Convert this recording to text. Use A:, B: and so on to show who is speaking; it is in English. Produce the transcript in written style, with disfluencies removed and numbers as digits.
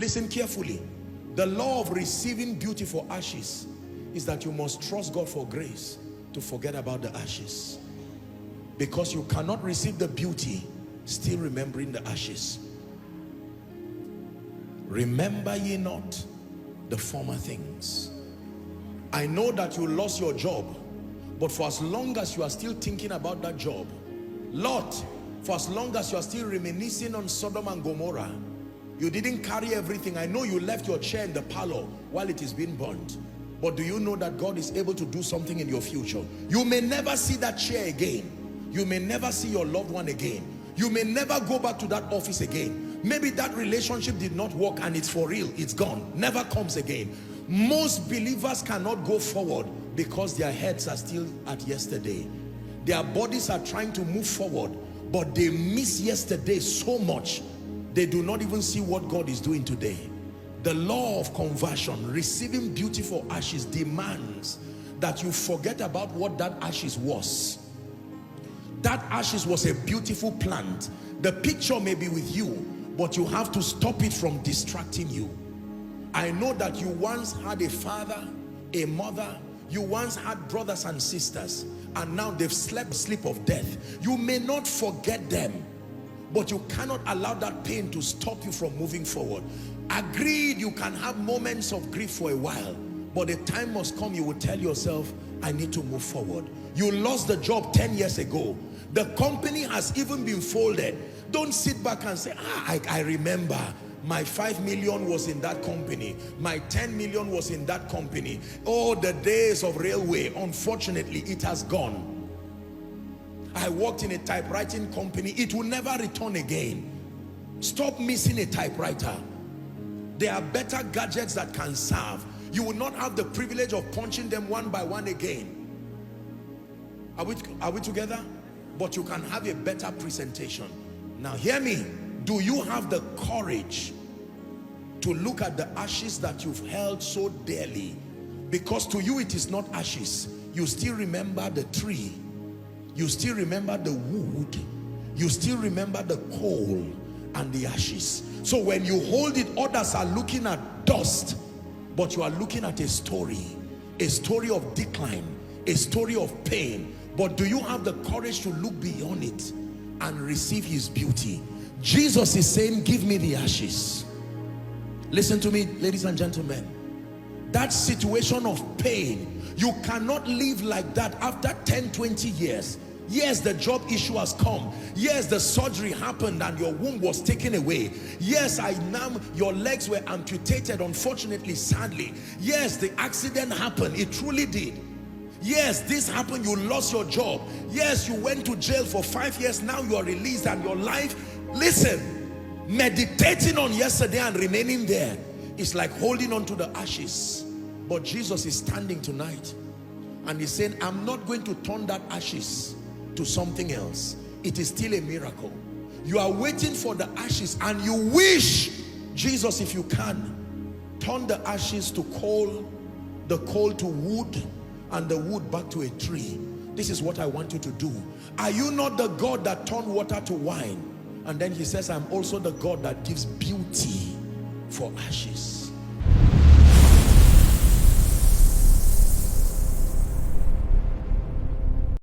A: Listen carefully. The law of receiving beauty for ashes is that you must trust God for grace to forget about the ashes. Because you cannot receive the beauty still remembering the ashes. Remember ye not the former things. I know that you lost your job, but for as long as you are still thinking about that job, Lot, for as long as you are still reminiscing on Sodom and Gomorrah, you didn't carry everything. I know you left your chair in the parlor while it is being burnt. But do you know that God is able to do something in your future? You may never see that chair again. You may never see your loved one again. You may never go back to that office again. Maybe that relationship did not work and it's for real. It's gone. Never comes again. Most believers cannot go forward because their heads are still at yesterday. Their bodies are trying to move forward, but they miss yesterday so much. They do not even see what God is doing today. The law of conversion, receiving beauty for ashes, demands that you forget about what that ashes was. That ashes was a beautiful plant. The picture may be with you, but you have to stop it from distracting you. I know that you once had a father, a mother, you once had brothers and sisters, and now they've slept sleep of death. You may not forget them, but you cannot allow that pain to stop you from moving forward. Agreed, you can have moments of grief for a while, but the time must come you will tell yourself, I need to move forward. You lost the job 10 years ago. The company has even been folded. Don't sit back and say, I remember my 5 million was in that company. My 10 million was in that company. Oh, the days of railway, unfortunately, it has gone. I worked in a typewriting company. It will never return again. Stop missing a typewriter. There are better gadgets that can serve. You will not have the privilege of punching them one by one again. Are we together? But you can have a better presentation. Now hear me. Do you have the courage to look at the ashes that you've held so dearly? Because to you it is not ashes. You still remember the tree. You still remember the wood. You still remember the coal and the ashes. So when you hold it, others are looking at dust, but you are looking at a story of decline, a story of pain. But do you have the courage to look beyond it and receive his beauty? Jesus is saying, give me the ashes. Listen to me, ladies and gentlemen. That situation of pain, you cannot live like that after 10, 20 years. Yes, the job issue has come. Yes, the surgery happened and your womb was taken away. Yes, your legs were amputated, unfortunately, sadly. Yes, the accident happened. It truly did. Yes, this happened. You lost your job. Yes, you went to jail for 5 years. Now you are released and your life, listen, meditating on yesterday and remaining there is like holding on to the ashes. But Jesus is standing tonight and he's saying, I'm not going to turn that ashes to something else. It is still a miracle. You are waiting for the ashes and you wish, Jesus, if you can, turn the ashes to coal, the coal to wood, and the wood back to a tree. This is what I want you to do. Are you not the God that turned water to wine? And then he says, I'm also the God that gives beauty for ashes.